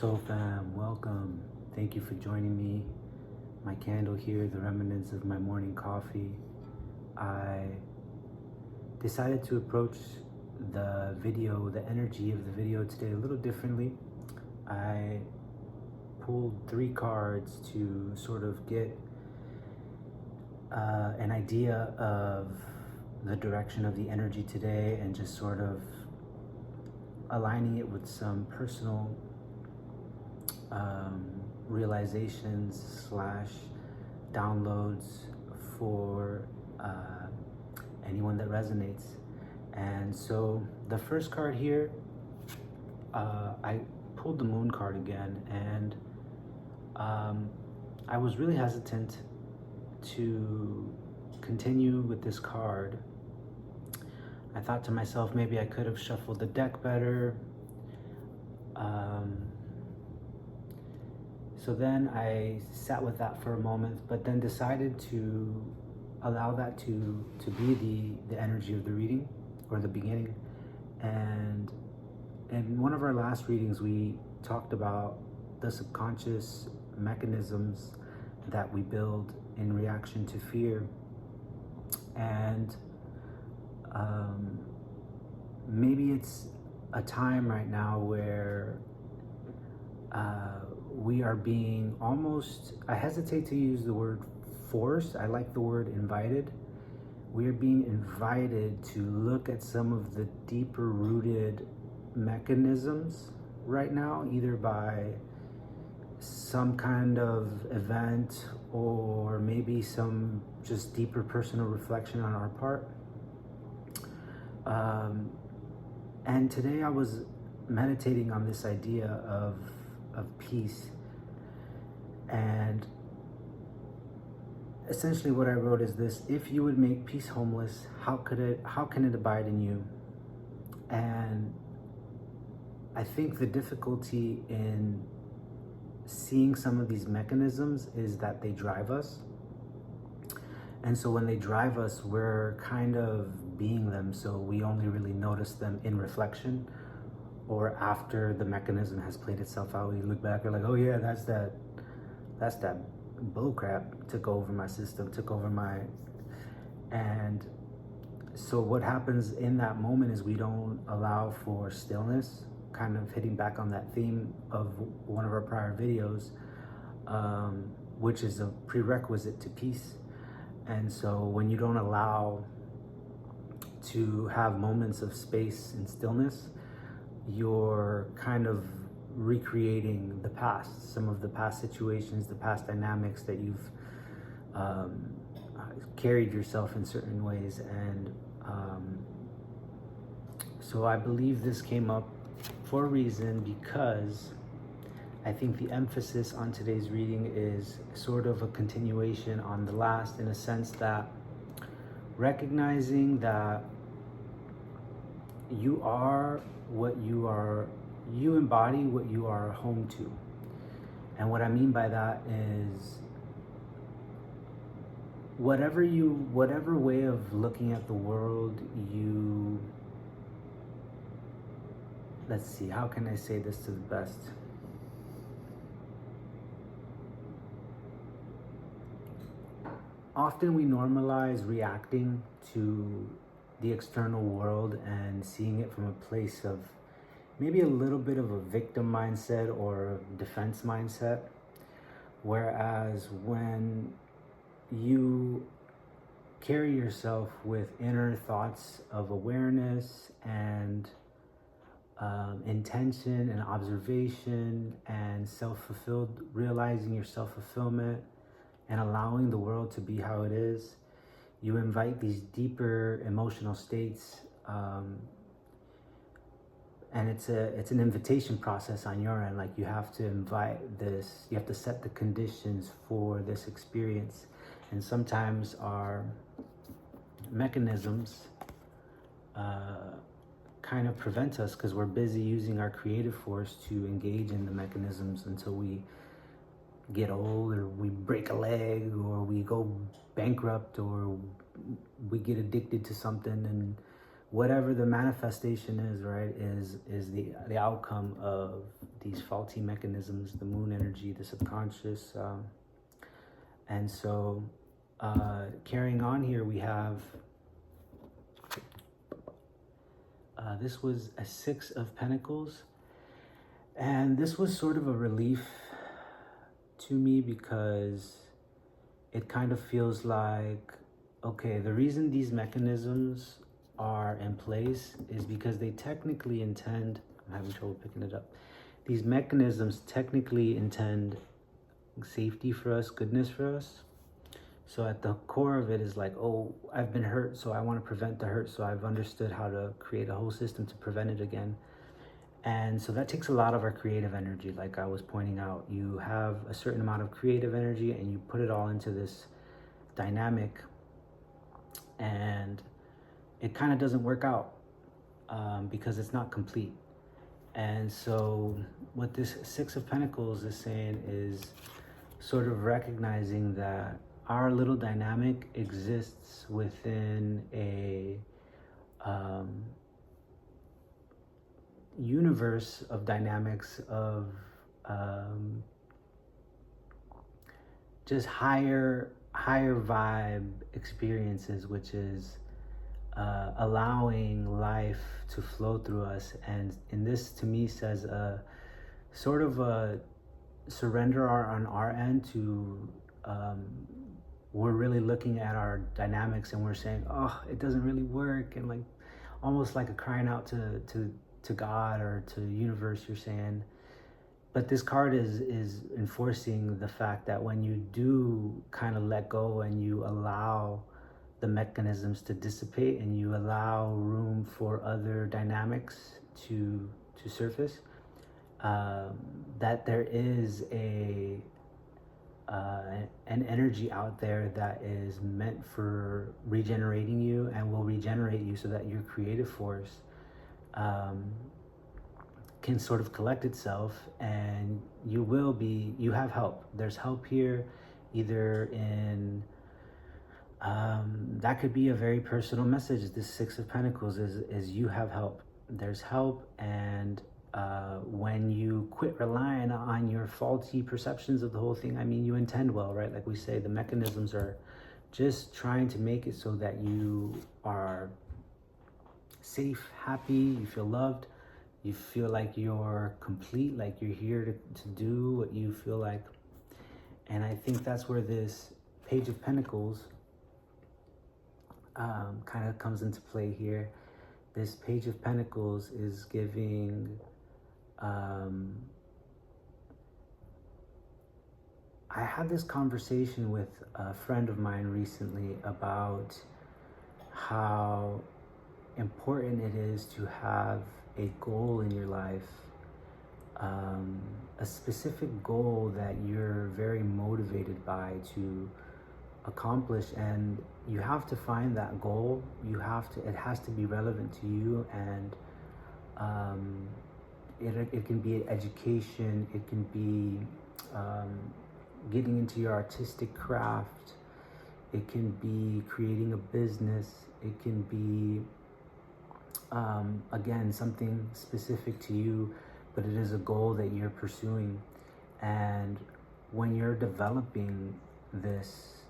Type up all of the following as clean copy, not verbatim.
So fam, welcome. Thank you for joining me. My candle here, the remnants of my morning coffee. I decided to approach the energy of the video today a little differently. I pulled 3 cards to sort of get an idea of the direction of the energy today and just sort of aligning it with some personal realizations / downloads for anyone that resonates. And so the first card here, I pulled the moon card again, and I was really hesitant to continue with this card. I thought to myself, maybe I could have shuffled the deck better. So then I sat with that for a moment, but then decided to allow that to be the energy of the reading, or the beginning. And in one of our last readings, we talked about the subconscious mechanisms that we build in reaction to fear. And maybe it's a time right now where we are being almost, I hesitate to use the word forced, I like the word invited. We are being invited to look at some of the deeper rooted mechanisms right now, either by some kind of event or maybe some just deeper personal reflection on our part. And today I was meditating on this idea of peace, and essentially what I wrote is this: if you would make peace homeless, how can it abide in you? And I think the difficulty in seeing some of these mechanisms is that they drive us. And so when they drive us, we're kind of being them, so we only really notice them in reflection, or after the mechanism has played itself out. We look back, we're like, oh yeah, that's that bullcrap took over my system, and so what happens in that moment is we don't allow for stillness, kind of hitting back on that theme of one of our prior videos, which is a prerequisite to peace. And so when you don't allow to have moments of space and stillness, you're kind of recreating the past, some of the past situations, the past dynamics that you've carried yourself in certain ways. And so I believe this came up for a reason, because I think the emphasis on today's reading is sort of a continuation on the last, in a sense that recognizing that you are what you are, you embody what you are home to. And what I mean by that is whatever way of looking at the world let's see, how can I say this to the best? Often we normalize reacting to the external world and seeing it from a place of maybe a little bit of a victim mindset or a defense mindset. Whereas when you carry yourself with inner thoughts of awareness and intention and observation and realizing your self-fulfillment and allowing the world to be how it is, you invite these deeper emotional states, and it's an invitation process on your end. Like, you have to invite this, you have to set the conditions for this experience. And sometimes our mechanisms kind of prevent us because we're busy using our creative force to engage in the mechanisms until we get old, or we break a leg, or we go bankrupt, or we get addicted to something. And whatever the manifestation is, right, is the outcome of these faulty mechanisms, the moon energy, the subconscious. And so carrying on here, we have, this was a 6 of Pentacles. And this was sort of a relief to me because it kind of feels like, okay, the reason these mechanisms are in place is because they technically intend, I'm having trouble picking it up. These mechanisms technically intend safety for us, goodness for us. So at the core of it is like, oh, I've been hurt, so I want to prevent the hurt. So I've understood how to create a whole system to prevent it again. And so that takes a lot of our creative energy. Like I was pointing out, you have a certain amount of creative energy and you put it all into this dynamic, and it kind of doesn't work out because it's not complete. And so what this 6 of Pentacles is saying is sort of recognizing that our little dynamic exists within a universe of dynamics of just higher vibe experiences, which is allowing life to flow through us. And this to me says a sort of a surrender on our end to we're really looking at our dynamics and we're saying, oh, it doesn't really work, and like almost like a crying out to God or to the universe, you're saying. But this card is enforcing the fact that when you do kind of let go and you allow the mechanisms to dissipate and you allow room for other dynamics to surface, that there is an energy out there that is meant for regenerating you and will regenerate you so that your creative force can sort of collect itself, and you have help. There's help here, either in that could be a very personal message. This 6 of Pentacles is you have help. There's help, and when you quit relying on your faulty perceptions of the whole thing, I mean, you intend well, right? Like we say, the mechanisms are just trying to make it so that you are safe, happy, you feel loved, you feel like you're complete, like you're here to do what you feel like. And I think that's where this Page of Pentacles kind of comes into play here. This Page of Pentacles is giving I had this conversation with a friend of mine recently about how important it is to have a goal in your life, a specific goal that you're very motivated by to accomplish, and you have to find that goal. It has to be relevant to you, and it can be education, it can be getting into your artistic craft, it can be creating a business, it can be again, something specific to you, but it is a goal that you're pursuing. And when you're developing this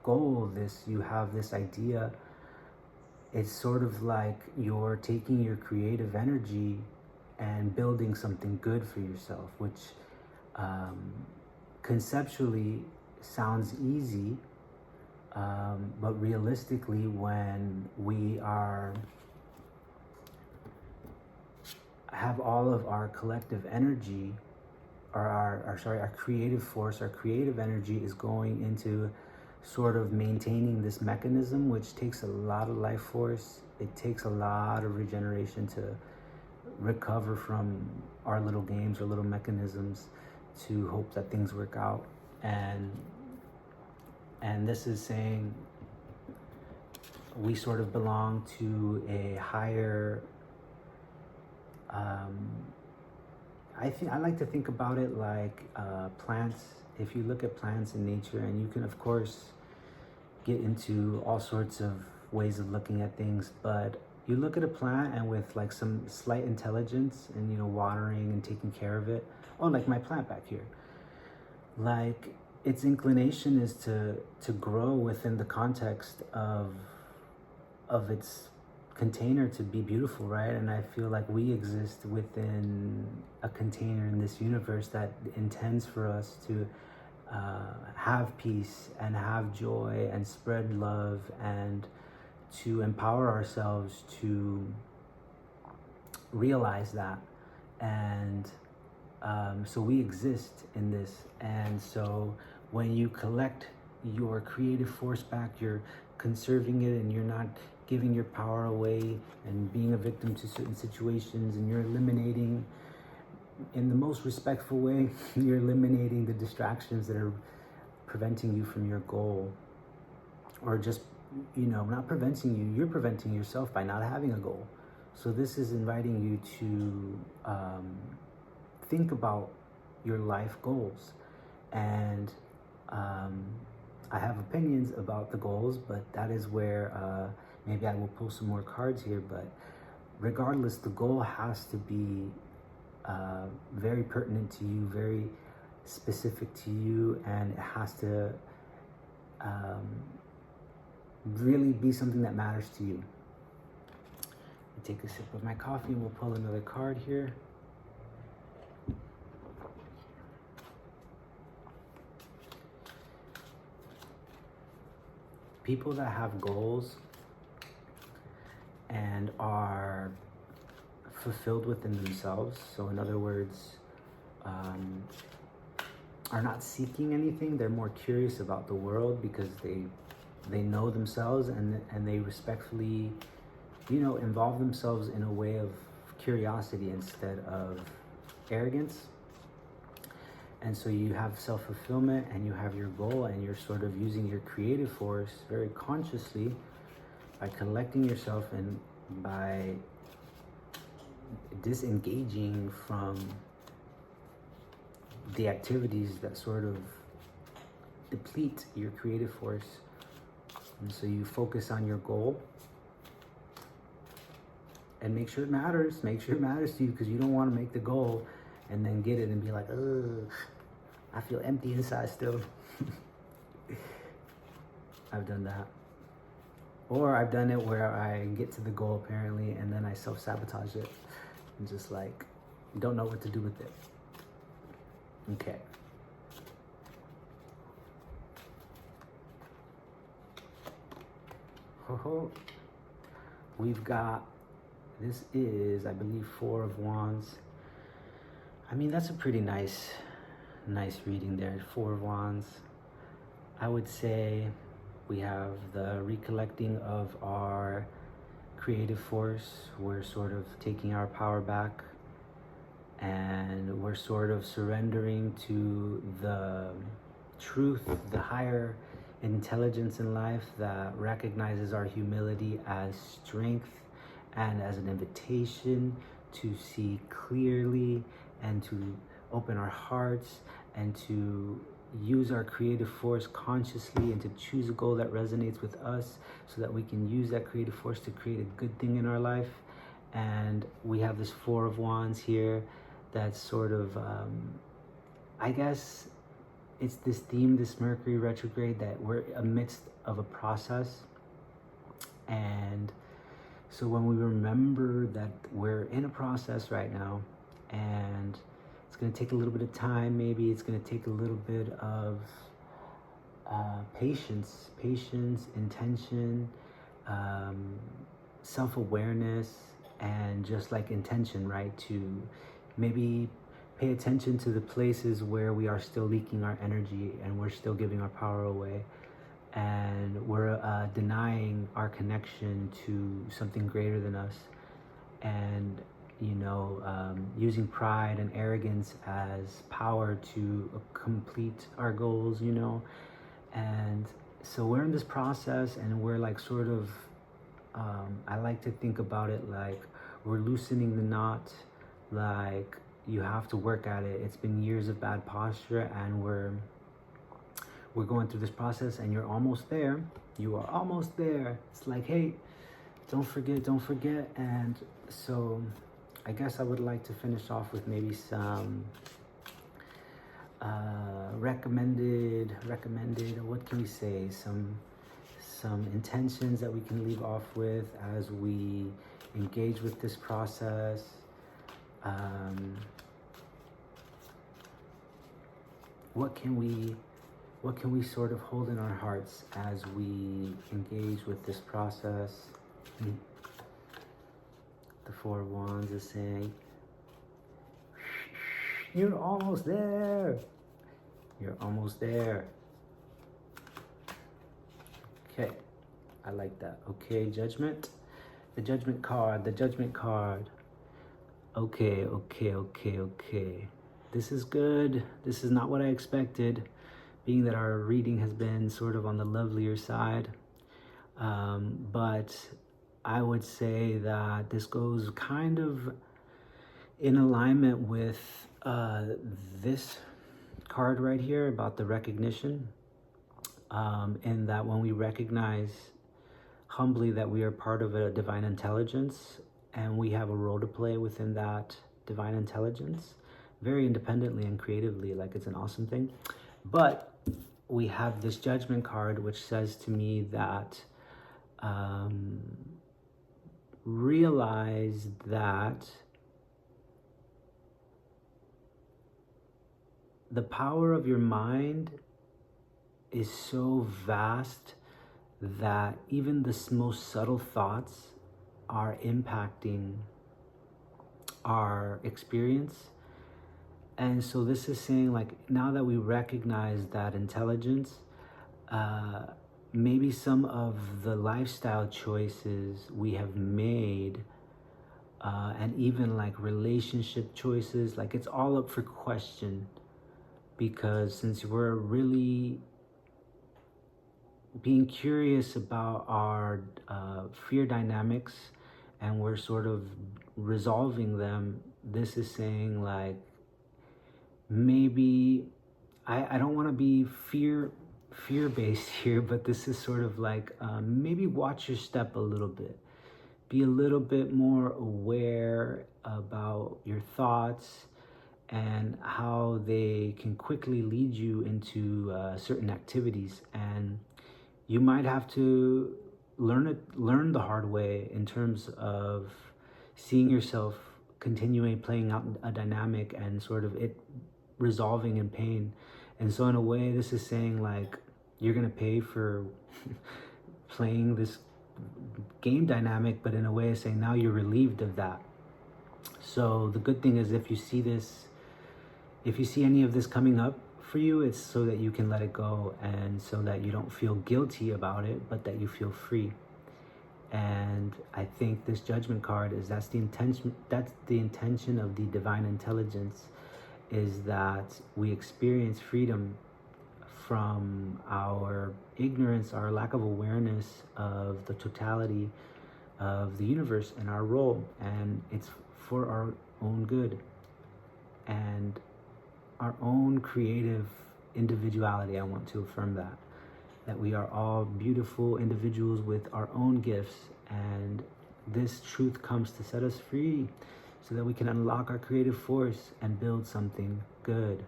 goal, you have this idea, it's sort of like you're taking your creative energy and building something good for yourself, which conceptually sounds easy, but realistically, when we have all of our collective energy, or our creative force, our creative energy is going into sort of maintaining this mechanism, which takes a lot of life force. It takes a lot of regeneration to recover from our little games or little mechanisms to hope that things work out. And this is saying we sort of belong to a higher, I like to think about it like plants. If you look at plants in nature, and you can of course get into all sorts of ways of looking at things, but you look at a plant and with like some slight intelligence and, you know, watering and taking care of it. Oh, like my plant back here. Like its inclination is to grow within the context of its container, to be beautiful, right? And I feel like we exist within a container in this universe that intends for us to have peace and have joy and spread love and to empower ourselves to realize that. And so we exist in this. And so when you collect your creative force back, you're conserving it, and you're not giving your power away and being a victim to certain situations, and you're eliminating, in the most respectful way, you're eliminating the distractions that are preventing you from your goal. Or just, you know, not preventing you, you're preventing yourself by not having a goal. So this is inviting you to think about your life goals. And I have opinions about the goals, but that is where maybe I will pull some more cards here. But regardless, the goal has to be very pertinent to you, very specific to you, and it has to really be something that matters to you. Take a sip of my coffee and we'll pull another card here. People that have goals and are fulfilled within themselves, so in other words, are not seeking anything, they're more curious about the world because they know themselves, and they respectfully, you know, involve themselves in a way of curiosity instead of arrogance. And so you have self-fulfillment and you have your goal, and you're sort of using your creative force very consciously by collecting yourself and by disengaging from the activities that sort of deplete your creative force. And so you focus on your goal and make sure it matters. Make sure it matters to you, because you don't want to make the goal and then get it and be like, ugh, I feel empty inside still. I've done that. Or I've done it where I get to the goal apparently and then I self-sabotage it and just like don't know what to do with it. Okay. We've got, this is, I believe, 4 of Wands. I mean, that's a pretty nice reading there, 4 of Wands. I would say we have the recollecting of our creative force. We're sort of taking our power back, and we're sort of surrendering to the truth, the higher intelligence in life that recognizes our humility as strength and as an invitation to see clearly and to open our hearts and to use our creative force consciously and to choose a goal that resonates with us so that we can use that creative force to create a good thing in our life. And we have this 4 of Wands here that's sort of, I guess it's this theme, this Mercury retrograde, that we're amidst of a process. And so when we remember that we're in a process right now, and it's going to take a little bit of time, maybe it's going to take a little bit of patience, intention, self-awareness, and just like intention, right? To maybe pay attention to the places where we are still leaking our energy and we're still giving our power away, and we're denying our connection to something greater than us, and you know, using pride and arrogance as power to complete our goals, you know. And so we're in this process, and we're like sort of, I like to think about it like we're loosening the knot. Like you have to work at it. It's been years of bad posture, and we're going through this process, and you're almost there. You are almost there. It's like, hey, don't forget. And so I guess I would like to finish off with maybe some recommended, or what can we say, some intentions that we can leave off with as we engage with this process. What can we sort of hold in our hearts as we engage with this process? The Four of Wands is saying, you're almost there. You're almost there. Okay, I like that. Okay, Judgment. The Judgment card. Okay. This is good. This is not what I expected, being that our reading has been sort of on the lovelier side. But I would say that this goes kind of in alignment with this card right here about the recognition, and that when we recognize humbly that we are part of a divine intelligence and we have a role to play within that divine intelligence, very independently and creatively, like it's an awesome thing. But we have this Judgment card, which says to me that realize that the power of your mind is so vast that even the most subtle thoughts are impacting our experience. And so this is saying, like, now that we recognize that intelligence, maybe some of the lifestyle choices we have made, and even like relationship choices, like it's all up for question. Because since we're really being curious about our fear dynamics and we're sort of resolving them, this is saying, like, maybe I don't want to be fear-based here, but this is sort of like maybe watch your step a little bit. Be a little bit more aware about your thoughts and how they can quickly lead you into certain activities. And you might have to learn the hard way in terms of seeing yourself continuing playing out a dynamic and sort of it resolving in pain. And so in a way, this is saying, like, you're gonna pay for playing this game dynamic, but in a way saying now you're relieved of that. So the good thing is, if you see any of this coming up for you, it's so that you can let it go and so that you don't feel guilty about it, but that you feel free. And I think this Judgment card is that's the intention of the divine intelligence, is that we experience freedom from our ignorance, our lack of awareness of the totality of the universe and our role, and it's for our own good and our own creative individuality. I want to affirm that we are all beautiful individuals with our own gifts, and this truth comes to set us free so that we can unlock our creative force and build something good.